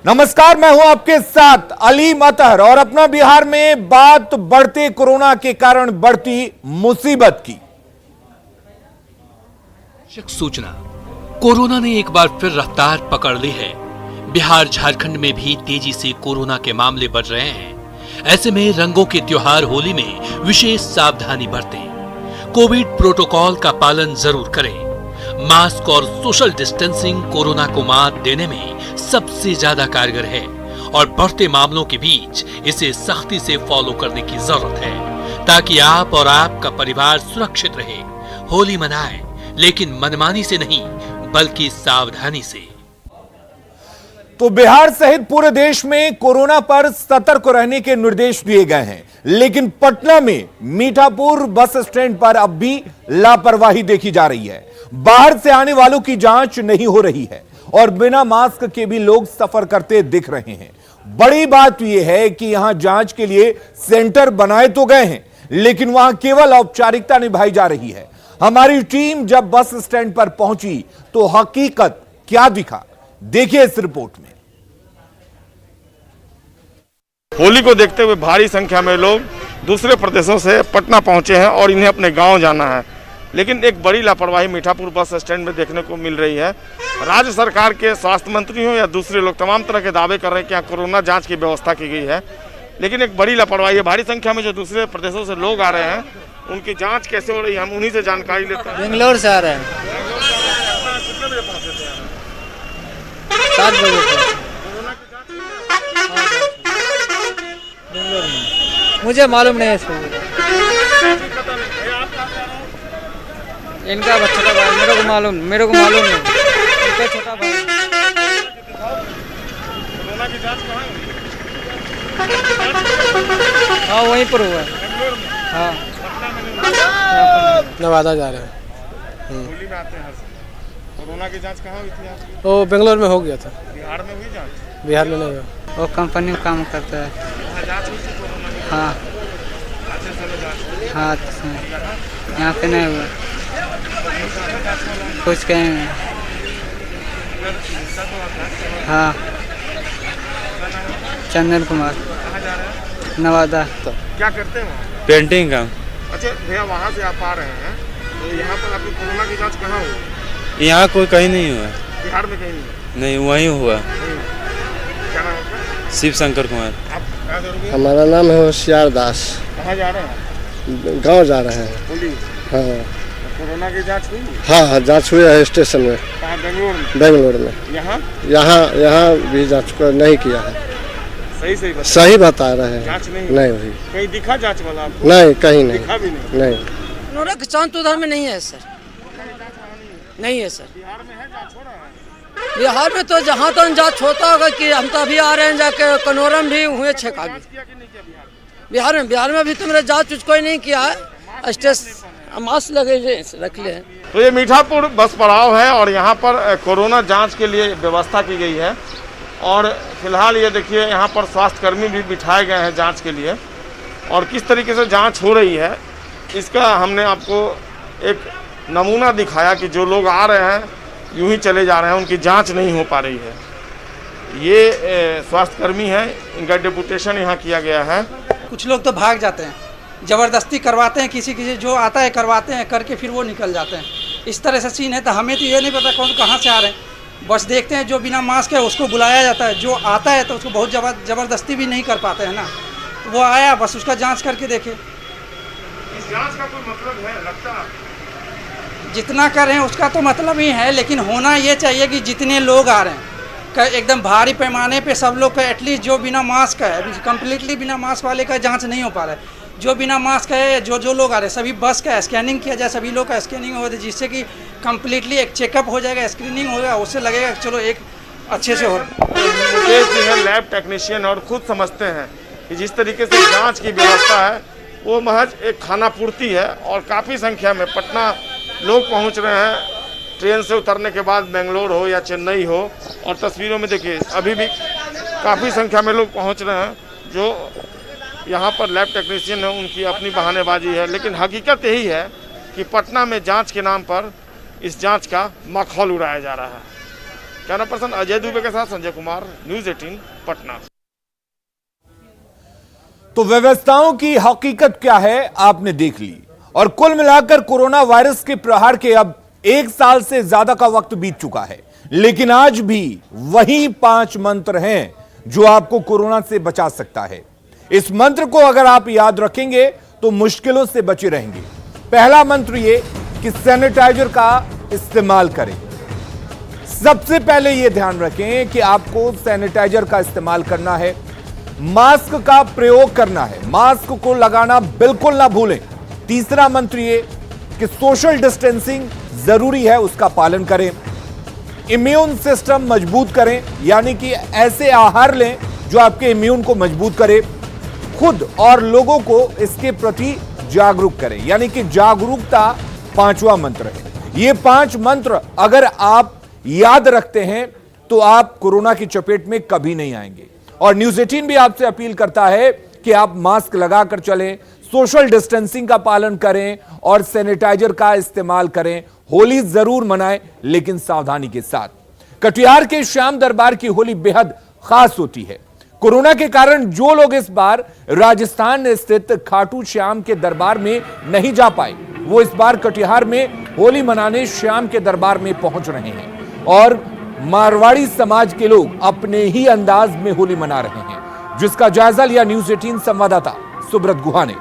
नमस्कार, मैं हूं आपके साथ अली मतहर और अपना बिहार में बात बढ़ते कोरोना के कारण बढ़ती मुसीबत की। सूचना, कोरोना ने एक बार फिर रफ्तार पकड़ ली है। बिहार झारखंड में भी तेजी से कोरोना के मामले बढ़ रहे हैं। ऐसे में रंगों के त्योहार होली में विशेष सावधानी बरतें। कोविड प्रोटोकॉल का पालन जरूर करें। मास्क और सोशल डिस्टेंसिंग कोरोना को मात देने में सबसे ज्यादा कारगर है और बढ़ते मामलों के बीच इसे सख्ती से फॉलो करने की जरूरत है ताकि आप और आपका परिवार सुरक्षित रहे। होली मनाएं, लेकिन मनमानी से नहीं बल्कि सावधानी से। तो बिहार सहित पूरे देश में कोरोना पर सतर्क रहने के निर्देश दिए गए हैं, लेकिन पटना में मीठापुर बस स्टैंड पर अब भी लापरवाही देखी जा रही है। बाहर से आने वालों की जांच नहीं हो रही है और बिना मास्क के भी लोग सफर करते दिख रहे हैं। बड़ी बात यह है कि यहां जांच के लिए सेंटर बनाए तो गए हैं, लेकिन वहां केवल औपचारिकता निभाई जा रही है। हमारी टीम जब बस स्टैंड पर पहुंची तो हकीकत क्या दिखा, देखिए इस रिपोर्ट में। होली को देखते हुए भारी संख्या में लोग दूसरे प्रदेशों से पटना पहुंचे हैं और इन्हें अपने गांव जाना है, लेकिन एक बड़ी लापरवाही मीठापुर बस स्टैंड में देखने को मिल रही है। राज्य सरकार के स्वास्थ्य मंत्री हो या दूसरे लोग तमाम तरह के दावे कर रहे हैं कि यहाँ कोरोना जांच की व्यवस्था की गई है, लेकिन एक बड़ी लापरवाही है। भारी संख्या में जो दूसरे प्रदेशों से लोग आ रहे हैं, उनकी जाँच कैसे हो रही है, हम उन्हीं से जानकारी लेते हैं। बेंगलोर से आ रहे हैं। 7 बजे मुझे मालूम नहीं है इसको। इनका छोटा भाई, मेरे को मालूम नहीं। इनका छोटा भाई। कोरोना की जांच कहाँ है? हाँ, वहीं पर हुआ है। हाँ, नवादा जा रहे हैं। होली में आते हैं। कोरोना की जांच कहाँ हुई थी आपकी? वो बेंगलोर में हो गया था। बिहार में हुई जांच? बिहार में नहीं हुआ। वो कंपनी में काम करता है। वहाँ जांच हुई थी कोरोना की? हाँ अच्छे से जांच? हाँ, यहाँ पे नहीं हुआ। कुछ कहेंगे। हाँ, चंदन कुमार। कहाँ जा रहे हैं? नवादा। क्या करते हैं वहाँ? पेंटिंग का। अच्छा भैया, वहाँ से आप आ रहे हैं तो यहाँ पर आपकी कोरोना की जांच कहाँ हुई? यहाँ कोई कहीं नहीं हुआ। बिहार में कहीं नहीं? नहीं, वहीं हुआ। क्या नाम है? शिव शंकर कुमार। आप कहाँ से रुके? हमारा नाम है होशियार दास। कहाँ जा रहे हैं? गांव जा रहे हैं। होली। हाँ कोरोना की जांच हुई? हाँ, जांच हुई है स्टेशन में। कहाँ? बेंगलोर में? बेंगलोर में। यहाँ भी जांच नहीं किया है। सही बता रहे हैं। जांच नहीं हुई। कहीं दिखा जांच वाला आपको? नहीं, कहीं नहीं। दिखा भी नहीं? नहीं। जांच तो उधर में नहीं है सर। नहीं है सर। बिहार में है जांच हो रहा है? बिहार में तो जहाँ तक जांच होता होगा कि हम तो अभी आ रहे हैं, जाके कनौरम भी हुए छेका भी। बिहार में अभी तो मेरा जांच कोई नहीं किया है। स्टेशन मास्क लगे रख ले। तो ये मीठापुर बस पड़ाव है और यहाँ पर कोरोना जांच के लिए व्यवस्था की गई है और फिलहाल ये देखिए यहाँ पर स्वास्थ्यकर्मी भी बिठाए गए हैं जांच के लिए और किस तरीके से जांच हो रही है इसका हमने आपको एक नमूना दिखाया कि जो लोग आ रहे हैं यूं ही चले जा रहे हैं, उनकी जांच नहीं हो पा रही है। ये स्वास्थ्यकर्मी हैं, इनका डिपुटेशन यहाँ किया गया है। कुछ लोग तो भाग जाते हैं, ज़बरदस्ती करवाते हैं, किसी जो आता है करवाते हैं, करके फिर वो निकल जाते हैं। इस तरह से सीन है। तो हमें तो ये नहीं पता कौन कहाँ से आ रहे हैं। बस देखते हैं जो बिना मास्क है उसको बुलाया जाता है, जो आता है तो उसको बहुत ज़बरदस्ती भी नहीं कर पाते हैं ना। तो वो आया, बस उसका जांच करके देखे। इस जांच का कोई मतलब है लगता है? जितना कर रहे हैं उसका तो मतलब ही है, लेकिन होना ये चाहिए कि जितने लोग आ रहे हैं एकदम भारी पैमाने पे सब लोग का एटलीस्ट जो बिना मास्क है, अभी कम्प्लीटली बिना मास्क वाले का जांच नहीं हो पा रहा है। जो बिना मास्क है, जो लोग आ रहे हैं सभी बस का स्कैनिंग किया जाए, सभी लोग का स्कैनिंग हो जाए, जिससे कि कम्प्लीटली एक चेकअप हो जाएगा, स्क्रीनिंग होगा, उससे लगेगा चलो एक अच्छे से हो। मुकेश जी है लैब टेक्नीशियन और खुद समझते हैं कि जिस तरीके से जांच की व्यवस्था है वो महज एक खाना पूर्ति है और काफ़ी संख्या में पटना लोग पहुंच रहे हैं ट्रेन से उतरने के बाद, बेंगलोर हो या चेन्नई हो। और तस्वीरों में देखिए अभी भी काफ़ी संख्या में लोग पहुंच रहे हैं जो यहाँ पर लैब टेक्नीशियन है, उनकी अपनी बहानेबाजी है, लेकिन हकीकत यही है कि पटना में जांच के नाम पर इस जांच का माखौल उड़ाया जा रहा है। कैमरा पर्सन अजय दुबे के साथ संजय कुमार, न्यूज़ 18 पटना। तो व्यवस्थाओं की हकीकत क्या है आपने देख ली, और कुल मिलाकर कोरोना वायरस के प्रहार के अब 1 साल से ज्यादा का वक्त बीत चुका है, लेकिन आज भी वही 5 मंत्र हैं जो आपको कोरोना से बचा सकता है। इस मंत्र को अगर आप याद रखेंगे तो मुश्किलों से बचे रहेंगे। पहला मंत्र यह कि सैनिटाइजर का इस्तेमाल करें। सबसे पहले यह ध्यान रखें कि आपको सैनिटाइजर का इस्तेमाल करना है, मास्क का प्रयोग करना है, मास्क को लगाना बिल्कुल ना भूलें। तीसरा मंत्र यह कि सोशल डिस्टेंसिंग जरूरी है, उसका पालन करें। इम्यून सिस्टम मजबूत करें, यानी कि ऐसे आहार लें जो आपके इम्यून को मजबूत करे। खुद और लोगों को इसके प्रति जागरूक करें, यानी कि जागरूकता 5वां मंत्र है। ये 5 मंत्र अगर आप याद रखते हैं तो आप कोरोना की चपेट में कभी नहीं आएंगे। और न्यूज़ 18 भी आपसे अपील करता है कि आप मास्क लगाकर चलें, सोशल डिस्टेंसिंग का पालन करें और सैनिटाइजर का इस्तेमाल करें। होली जरूर मनाएं, लेकिन सावधानी के साथ। कटिहार के श्याम दरबार की होली बेहद खास होती है। कोरोना के कारण जो लोग इस बार राजस्थान स्थित खाटू श्याम के दरबार में नहीं जा पाए, वो इस बार कटिहार में होली मनाने श्याम के दरबार में पहुंच रहे हैं। और मारवाड़ी समाज के लोग अपने ही अंदाज में होली मना रहे हैं, जिसका जायजा लिया न्यूज़ 18 संवाददाता सुब्रत गुहा ने।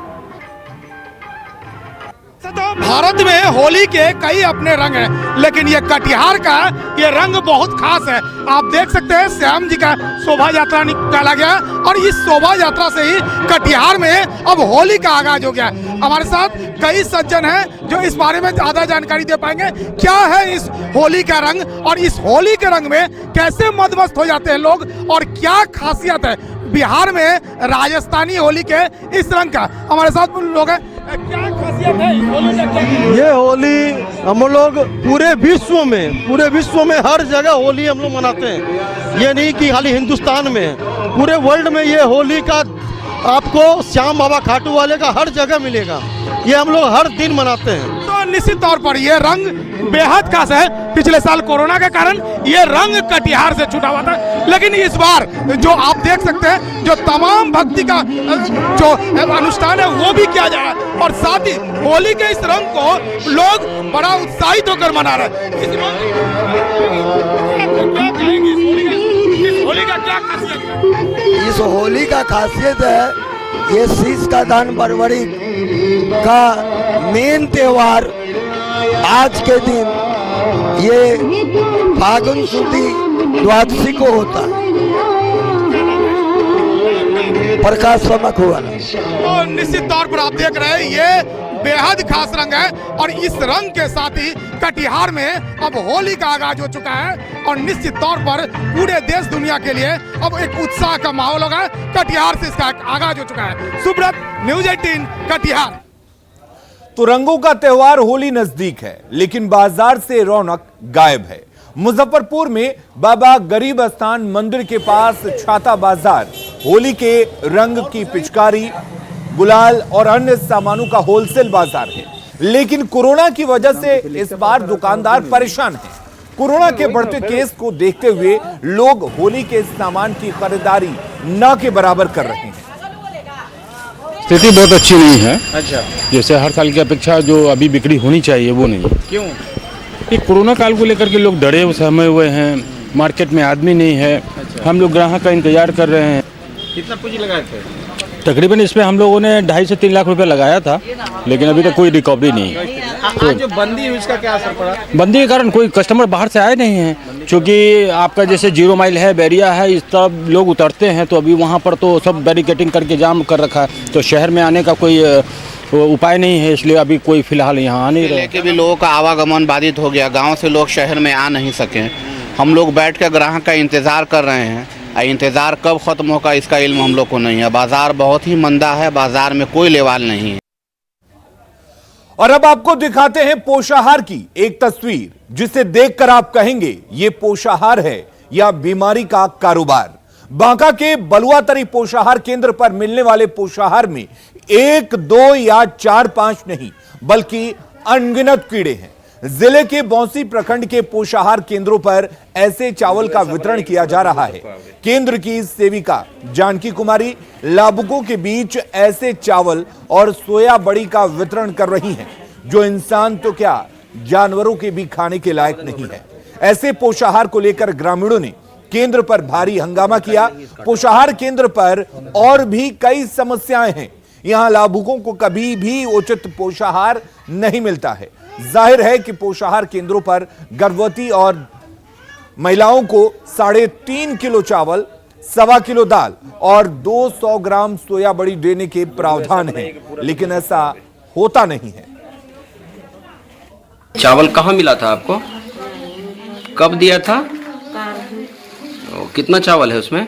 तो भारत में होली के कई अपने रंग हैं, लेकिन ये कटिहार का ये रंग बहुत खास है। आप देख सकते हैं श्याम जी का शोभा यात्रा निकाला गया और इस शोभा यात्रा से ही कटिहार में अब होली का आगाज हो गया। हमारे साथ कई सज्जन हैं जो इस बारे में ज्यादा जानकारी दे पाएंगे। क्या है इस होली का रंग और इस होली के रंग में कैसे मदमस्त हो जाते हैं लोग और क्या खासियत है बिहार में राजस्थानी होली के इस रंग का। हमारे साथ लोग हैं, क्या खासियत है इस होली का? क्या ये होली हम लोग पूरे विश्व में हर जगह होली हम लोग मनाते हैं। ये नहीं कि खाली हिंदुस्तान में, पूरे वर्ल्ड में ये होली का आपको श्याम बाबा खाटू वाले का हर जगह मिलेगा। ये हम लोग हर दिन मनाते हैं। तो निश्चित तौर पर ये रंग बेहद खास है। पिछले साल कोरोना के कारण ये रंग कटिहार से छूटा हुआ था, लेकिन इस बार जो आप देख सकते हैं जो तमाम भक्ति का जो अनुष्ठान है वो भी किया जा रहा है और साथ ही होली के इस रंग को लोग बड़ा उत्साहित होकर मना रहे हैं। इस होली का क्या खासियत है? इस होली का खासियत है ये शीश का दान बरबरी का मेन त्योहार आज के दिन ये फागुन शुद्धि द्वादशी को होता है, प्रकाश समक हुआ। तो निश्चित तौर पर आप देख रहे हैं ये बेहद खास रंग है और इस रंग के साथ ही कटिहार में अब होली का आगाज हो चुका है और निश्चित तौर पर पूरे देश दुनिया के लिए अब एक उत्साह का माहौल होगा। कटिहार से इसका आगाज हो चुका है। सुब्रत, न्यूज़ 18 कटिहार। तो रंगों का त्योहार होली नजदीक है, लेकिन बाजार से रौनक गायब है। मुजफ्फरपुर में बाबा गरीब स्थान मंदिर के पास छाता बाजार होली के रंग की पिचकारी, गुलाल और अन्य सामानों का होलसेल बाजार है, लेकिन कोरोना की वजह से इस बार दुकानदार परेशान हैं। कोरोना के बढ़ते केस को देखते हुए लोग होली के सामान की खरीदारी न के बराबर कर रहे हैं। स्थिति बहुत अच्छी नहीं है। अच्छा, जैसे हर साल की अपेक्षा जो अभी बिक्री होनी चाहिए वो नहीं। क्यों? ये कोरोना काल को लेकर के लोग डरे सहमे हुए हैं, मार्केट में आदमी नहीं है। अच्छा। हम लोग ग्राहक का इंतजार कर रहे हैं। कितना पूंजी लगाए थे? तकरीबन इसमें हम लोगों ने 2.5 से 3 लाख रुपए लगाया था, लेकिन अभी तक कोई रिकवरी नहीं है। आज जो बंदी हुई उसका क्या असर पड़ा? बंदी के कारण कोई कस्टमर बाहर से आए नहीं हैं, क्योंकि आपका जैसे 0 माइल है, बैरिया है, इस तरफ लोग उतरते हैं तो अभी वहाँ पर तो सब बैरिकेटिंग करके जाम कर रखा है, तो शहर में आने का कोई उपाय नहीं है, इसलिए अभी कोई फिलहाल यहाँ आ नहीं रहा। लेके भी लोगों का आवागमन बाधित हो गया, गाँव से लोग शहर में आ नहीं सके। हम लोग बैठ कर ग्राहक का इंतज़ार कर रहे हैं। इंतज़ार कब ख़त्म होगा इसका इल्म हम लोग को नहीं है। बाजार बहुत ही मंदा है, बाजार में कोई लेवाल नहीं है। और अब आपको दिखाते हैं पोषाहार की एक तस्वीर, जिसे देखकर आप कहेंगे ये पोषाहार है या बीमारी का कारोबार। बांका के बलुआतरी पोषाहार केंद्र पर मिलने वाले पोषाहार में 1, 2 या 4, 5 नहीं, बल्कि अनगिनत कीड़े हैं। जिले के बौंसी प्रखंड के पोषाहार केंद्रों पर ऐसे चावल का वितरण किया जा रहा है। केंद्र की सेविका जानकी कुमारी लाभुकों के बीच ऐसे चावल और सोया बड़ी का वितरण कर रही हैं, जो इंसान तो क्या जानवरों के भी खाने के लायक नहीं है। ऐसे पोषाहार को लेकर ग्रामीणों ने केंद्र पर भारी हंगामा किया। पोषाहार केंद्र पर और भी कई समस्याएं हैं। यहां लाभुकों को कभी भी उचित पोषाहार नहीं मिलता है। जाहिर है कि पोषाहार केंद्रों पर गर्भवती और महिलाओं को 3.5 किलो चावल, 1.25 किलो दाल और 200 ग्राम सोया बड़ी देने के प्रावधान है, लेकिन ऐसा होता नहीं है। चावल कहाँ मिला था आपको? कब दिया था? कितना चावल है उसमें?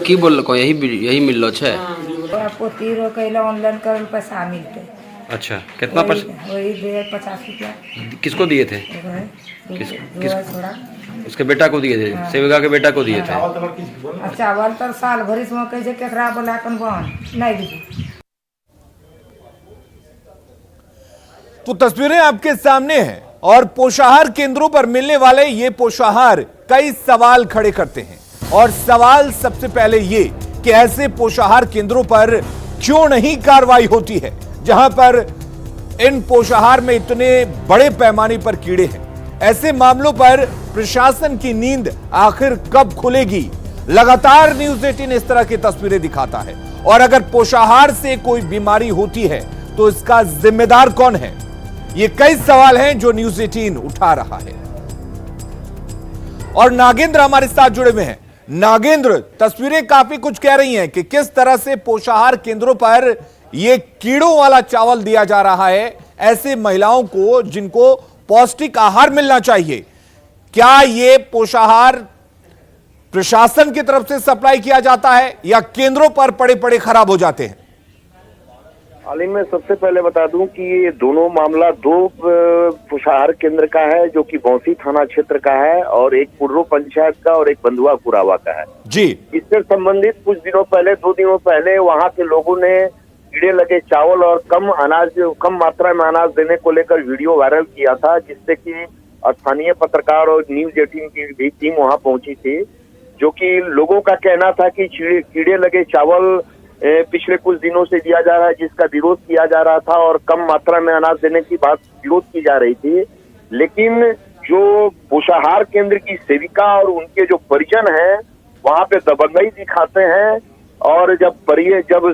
की बोल को यही मिल लो छे? आपको 13 कैला ऑनलाइन करल पैसा मिलते। अच्छा, कितना वही 50 रुपया। किसको दिए थे? उसके बेटा को दिए थे? सेविका के बेटा को दिए थे? चावल तो साल भरी से कैसे केकरा बोला कन बहन नहीं दी। तो तस्वीरें आपके सामने हैं और पोषाहार केंद्रों पर मिलने वाले ये पोषाहार कई सवाल खड़े करते हैं। और सवाल सबसे पहले ये कि ऐसे पोषाहार केंद्रों पर क्यों नहीं कार्रवाई होती है, जहां पर इन पोषाहार में इतने बड़े पैमाने पर कीड़े हैं। ऐसे मामलों पर प्रशासन की नींद आखिर कब खुलेगी? लगातार न्यूज़ 18 इस तरह की तस्वीरें दिखाता है। और अगर पोषाहार से कोई बीमारी होती है तो इसका जिम्मेदार कौन है? ये कई सवाल हैं जो न्यूज़ 18 उठा रहा है। और नागेंद्र हमारे साथ जुड़े हुए हैं। नागेंद्र, तस्वीरें काफी कुछ कह रही हैं कि किस तरह से पोषाहार केंद्रों पर यह कीड़ों वाला चावल दिया जा रहा है ऐसे महिलाओं को जिनको पौष्टिक आहार मिलना चाहिए। क्या यह पोषाहार प्रशासन की तरफ से सप्लाई किया जाता है या केंद्रों पर पड़े पड़े खराब हो जाते हैं? हालिम में सबसे पहले बता दूं कि ये दोनों मामला 2 पोषाहार केंद्र का है, जो कि बौंसी थाना क्षेत्र का है, और एक पुर्रो पंचायत का और एक बंधुआ कुरावा का है जी। इससे संबंधित कुछ दिनों पहले 2 दिनों पहले वहां के लोगों ने कीड़े लगे चावल और कम मात्रा में अनाज देने को लेकर वीडियो वायरल किया था, जिससे कि स्थानीय पत्रकार और न्यूज़ 18 की भी टीम वहां पहुंची थी। जो कि लोगों का कहना था कि कीड़े लगे चावल पिछले कुछ दिनों से दिया जा रहा है, जिसका विरोध किया जा रहा था और कम मात्रा में अनाज देने की बात विरोध की जा रही थी। लेकिन जो पोषाहार केंद्र की सेविका और उनके जो परिजन हैं वहां पे दबंगई दिखाते हैं। और जब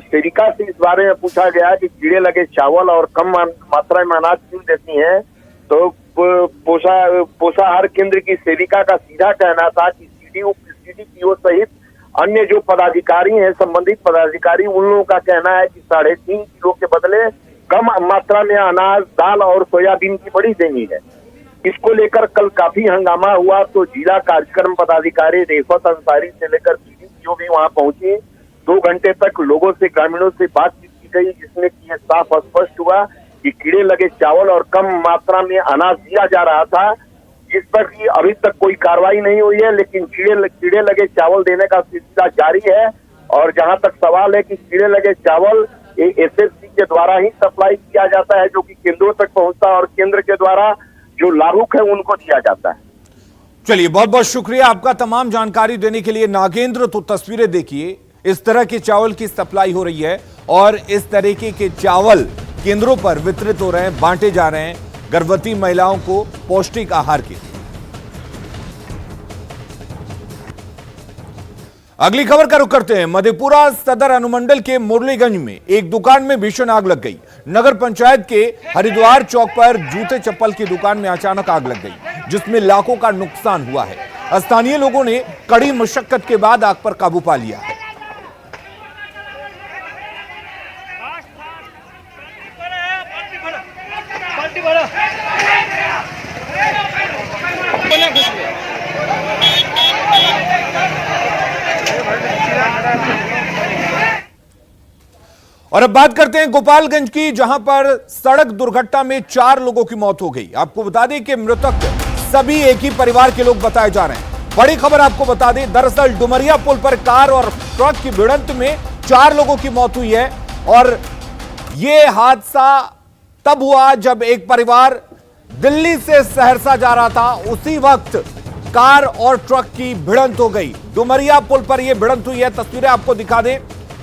सेविका से इस बारे में पूछा गया कि कीड़े लगे चावल और कम मात्रा में अनाज क्यों देती हैं, तो पोषाहार केंद्र की सेविका का सीधा कहना था कि सीडीपीओ सहित अन्य जो पदाधिकारी हैं, संबंधित पदाधिकारी, उन लोगों का कहना है कि 3.5 किलो के बदले कम मात्रा में अनाज, दाल और सोयाबीन की बड़ी देनी है। इसको लेकर कल काफी हंगामा हुआ। तो जिला कार्यक्रम पदाधिकारी रेफत अंसारी से लेकर सीडीपीओ भी वहां पहुंची। 2 घंटे तक लोगों से, ग्रामीणों से बातचीत की गई, जिसमें कि यह साफ स्पष्ट हुआ कि कीड़े लगे चावल और कम मात्रा में अनाज दिया जा रहा था, जिस पर कि अभी तक कोई कार्रवाई नहीं हुई है। लेकिन कीड़े लगे चावल देने का सिलसिला जारी है। और जहां तक सवाल है कि कीड़े लगे चावल एसएससी के द्वारा ही सप्लाई किया जाता है, जो कि केंद्रों तक पहुंचता है और केंद्र के द्वारा जो लाभुक है उनको दिया जाता है। चलिए, बहुत बहुत शुक्रिया आपका तमाम जानकारी देने के लिए नागेंद्र। तो तस्वीरें देखिए, इस तरह के चावल की सप्लाई हो रही है और इस तरीके के चावल केंद्रों पर वितरित हो रहे हैं, बांटे जा रहे हैं गर्भवती महिलाओं को पौष्टिक आहार के। अगली खबर का रुख करते हैं। मधेपुरा सदर अनुमंडल के मुरलीगंज में एक दुकान में भीषण आग लग गई। नगर पंचायत के हरिद्वार चौक पर जूते चप्पल की दुकान में अचानक आग लग गई, जिसमें लाखों का नुकसान हुआ है। स्थानीय लोगों ने कड़ी मशक्कत के बाद आग पर काबू पा लिया है। और अब बात करते हैं गोपालगंज की, जहां पर सड़क दुर्घटना में 4 लोगों की मौत हो गई। आपको बता दें कि मृतक सभी एक ही परिवार के लोग बताए जा रहे हैं। बड़ी खबर आपको बता दें, दरअसल डुमरिया पुल पर कार और ट्रक की भिड़ंत में 4 लोगों की मौत हुई है और ये हादसा तब हुआ जब एक परिवार दिल्ली से सहरसा जा रहा था। उसी वक्त कार और ट्रक की भिड़ंत हो गई। डुमरिया पुल पर यह भिड़ंत हुई है, तस्वीरें आपको दिखा दें।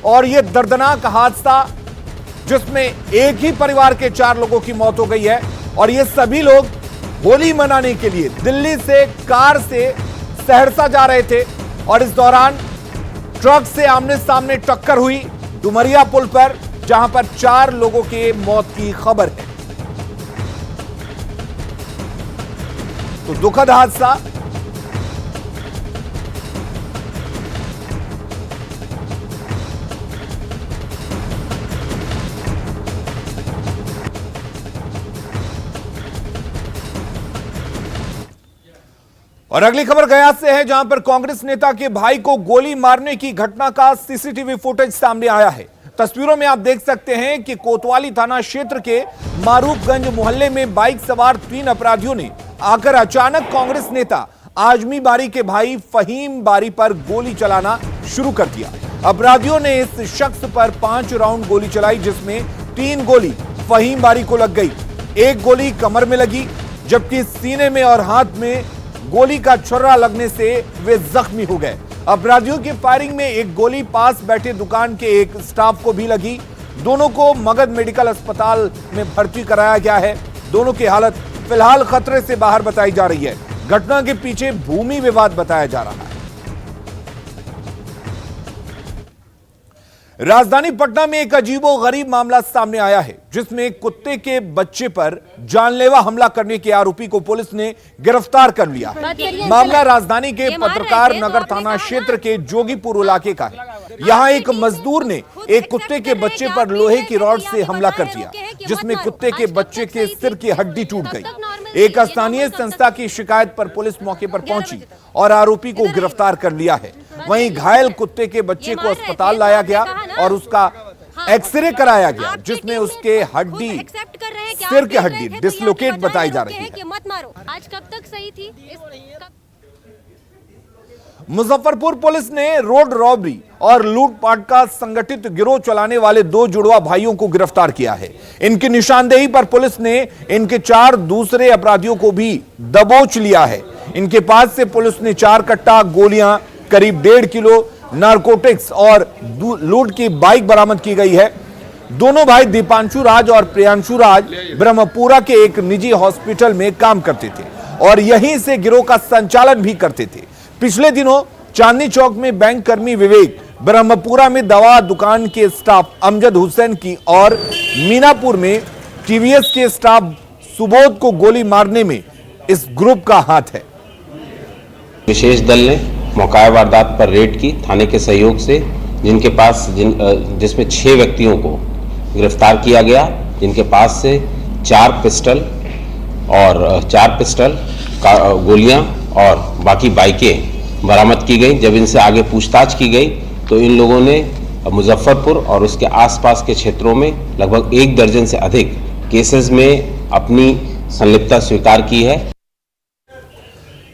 और यह दर्दनाक हादसा जिसमें एक ही परिवार के 4 लोगों की मौत हो गई है और ये सभी लोग होली मनाने के लिए दिल्ली से कार से सहरसा जा रहे थे और इस दौरान ट्रक से आमने सामने टक्कर हुई डुमरिया पुल पर, जहां पर 4 लोगों के मौत की खबर है। तो दुखद हादसा। और अगली खबर गया से है, जहां पर कांग्रेस नेता के भाई को गोली मारने की घटना का सीसीटीवी फुटेज सामने आया है। तस्वीरों में आप देख सकते हैं कि कोतवाली थाना क्षेत्र के मारूफगंज मोहल्ले में बाइक सवार 3 अपराधियों ने आकर अचानक कांग्रेस नेता आजमी बारी के भाई फहीम बारी पर गोली चलाना शुरू कर दिया। अपराधियों ने इस शख्स पर 5 राउंड गोली चलाई, जिसमें 3 गोली फहीम बारी को लग गई। 1 गोली कमर में लगी, जबकि सीने में और हाथ में गोली का छर्रा लगने से वे जख्मी हो गए। अपराधियों की फायरिंग में 1 गोली पास बैठे दुकान के एक स्टाफ को भी लगी। दोनों को मगध मेडिकल अस्पताल में भर्ती कराया गया है। दोनों की हालत फिलहाल खतरे से बाहर बताई जा रही है। घटना के पीछे भूमि विवाद बताया जा रहा है। राजधानी पटना में एक अजीबोगरीब मामला सामने आया है, जिसमें कुत्ते के बच्चे पर जानलेवा हमला करने के आरोपी को पुलिस ने गिरफ्तार कर लिया है। मामला राजधानी के पत्रकार नगर थाना क्षेत्र के जोगीपुर इलाके का है। यहां एक मजदूर ने एक कुत्ते के बच्चे पर लोहे की रॉड से हमला कर दिया, जिसमें कुत्ते के बच्चे के सिर की हड्डी टूट गई। एक स्थानीय संस्था की शिकायत पर पुलिस मौके पर पहुंची और आरोपी को गिरफ्तार कर लिया है। वहीं घायल कुत्ते के बच्चे को अस्पताल लाया गया और उसका एक्सरे कराया गया, जिसमें उसके हड्डी, सिर की हड्डी डिसलोकेट बताई जा रही है। मत मारो, आज कब तक सही थी? मुजफ्फरपुर पुलिस ने रोड रॉबरी और लूटपाट का संगठित गिरोह चलाने वाले 2 जुड़वा भाइयों को गिरफ्तार किया है। इनकी निशानदेही पर पुलिस ने इनके 4 दूसरे अपराधियों को भी दबोच लिया है। इनके पास से पुलिस ने 4 कट्टा गोलियां, करीब 1.5 किलो नारकोटिक्स और लूट की बाइक बरामद की गई है। दोनों भाई दीपांशु राज और प्रियांशु राज ब्रह्मपुरा के एक निजी हॉस्पिटल में काम करते थे और यहीं से गिरोह का संचालन भी करते थे। पिछले दिनों चांदनी चौक में बैंक कर्मी विवेक, ब्रह्मपुरा में दवा दुकान के स्टाफ अमजद हुसैन की और मीनापुर में टीवीएस के स्टाफ सुबोध को गोली मारने में इस ग्रुप का हाथ है। विशेष दल ने मौका वारदात पर रेड की थाने के सहयोग से, जिनके पास जिसमें 6 व्यक्तियों को गिरफ्तार किया गया, जिनके पास से 4 पिस्टल का गोलियां और बाकी बाइकें बरामद की गई। जब इनसे आगे पूछताछ की गई तो इन लोगों ने मुजफ्फरपुर और उसके आसपास के क्षेत्रों में लगभग 1 दर्जन से अधिक केसेस में अपनी संलिप्तता स्वीकार की है।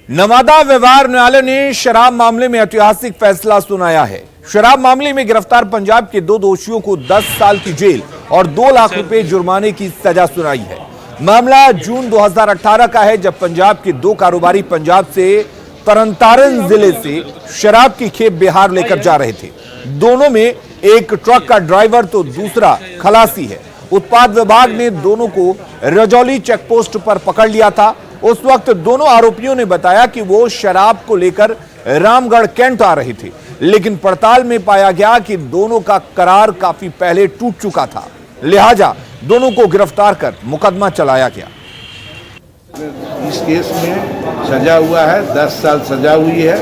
नवादा व्यवहार न्यायालय ने शराब मामले में ऐतिहासिक फैसला सुनाया है। शराब मामले में गिरफ्तार पंजाब के 2 दोषियों को 10 साल की जेल और 2 लाख रुपए जुर्माने की सजा सुनाई है। मामला जून 2018 का है, जब पंजाब के 2 कारोबारी पंजाब से तरनतारन जिले से शराब की खेप बिहार लेकर जा रहे थे। दोनों में एक ट्रक का ड्राइवर तो दूसरा खलासी है। उत्पाद विभाग ने दोनों को रजौली चेकपोस्ट पर पकड़ लिया था। उस वक्त दोनों आरोपियों ने बताया कि वो शराब को लेकर रामगढ़ कैंट आ रहे थे, लेकिन पड़ताल में पाया गया कि दोनों का करार काफी पहले टूट चुका था। लिहाजा दोनों को गिरफ्तार कर मुकदमा चलाया गया। इस केस में सजा हुआ है, 10 साल सजा हुई है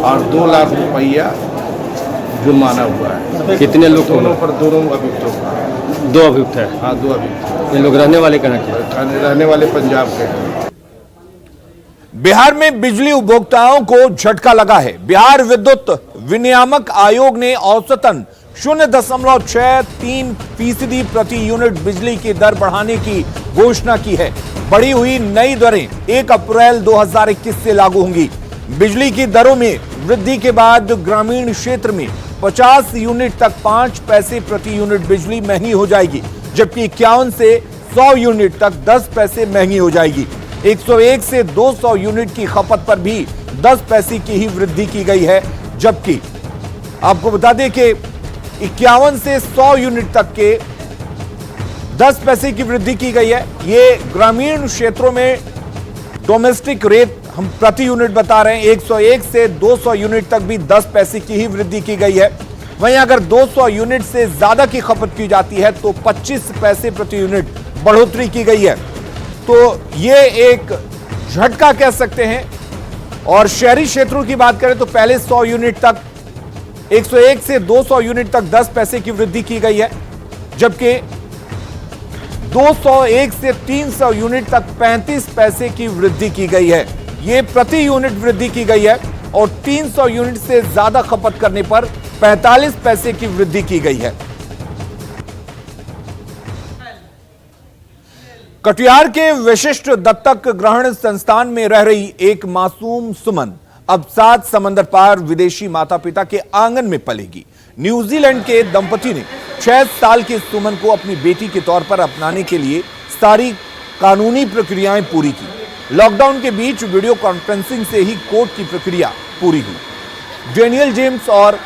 और 2 लाख रुपया जुर्माना हुआ है। कितने लोग? दोनों पर, दोनों अभियुक्तों का। 2 अभियुक्त है? हाँ, 2 अभियुक्त। ये लोग रहने वाले कहाँ के? रहने वाले पंजाब के हैं। बिहार में बिजली उपभोक्ताओं को झटका लगा है। बिहार विद्युत विनियामक आयोग ने औसतन 0.63% प्रति यूनिट बिजली की दर बढ़ाने की घोषणा की है। बढ़ी हुई नई दरें 1 अप्रैल 2021 से लागू होंगी। बिजली की दरों में वृद्धि के बाद ग्रामीण क्षेत्र में 50 यूनिट तक 5 पैसे प्रति यूनिट बिजली महंगी हो जाएगी। जबकि 51 से 100 यूनिट तक 10 पैसे महंगी हो जाएगी। 101 से 200 यूनिट की खपत पर भी 10 पैसे की ही वृद्धि की गई है, जबकि आपको बता दें कि 51 से 100 यूनिट तक के 10 पैसे की वृद्धि की गई है। ये ग्रामीण क्षेत्रों में डोमेस्टिक रेट हम प्रति यूनिट बता रहे हैं। 101 से 200 यूनिट तक भी 10 पैसे की ही वृद्धि की गई है। वहीं अगर 200 यूनिट से ज्यादा की खपत की जाती है तो 25 पैसे प्रति यूनिट बढ़ोतरी की गई है। तो ये एक झटका कह सकते हैं। और शहरी क्षेत्रों की बात करें तो पहले 100 यूनिट तक 101 से 200 यूनिट तक 10 पैसे की वृद्धि की गई है, जबकि 201 से 300 यूनिट तक 35 पैसे की वृद्धि की गई है। ये प्रति यूनिट वृद्धि की गई है और 300 यूनिट से ज्यादा खपत करने पर 45 पैसे की वृद्धि की गई है। कटिहार के विशिष्ट दत्तक ग्रहण संस्थान में रह रही एक मासूम सुमन अब 7 समंदर पार विदेशी माता पिता के आंगन में पलेगी। न्यूजीलैंड के दंपति ने 6 साल की सुमन को अपनी बेटी के तौर पर अपनाने के लिए सारी कानूनी प्रक्रियाएं पूरी की। लॉकडाउन के बीच वीडियो कॉन्फ्रेंसिंग से ही कोर्ट की प्रक्रिया पूरी हुई। डेनियल जेम्स और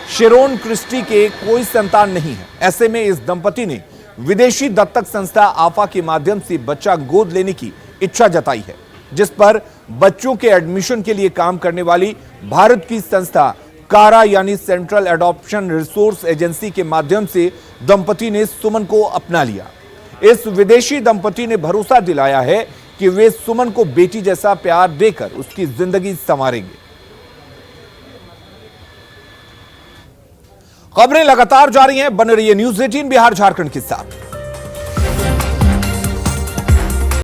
शेरोन क्रिस्टी के कोई संतान नहीं है। ऐसे में इस दंपति ने विदेशी दत्तक संस्था आफा के माध्यम से बच्चा गोद लेने की इच्छा जताई है, जिस पर बच्चों के एडमिशन के लिए काम करने वाली भारत की संस्था कारा यानी सेंट्रल एडॉप्शन रिसोर्स एजेंसी के माध्यम से दंपति ने सुमन को अपना लिया। इस विदेशी दंपति ने भरोसा दिलाया है कि वे सुमन को बेटी जैसा प्यार देकर उसकी जिंदगी संवारेंगे। खबरें लगातार जारी हैं, बने रहिए न्यूज़ 18 बिहार झारखंड के साथ।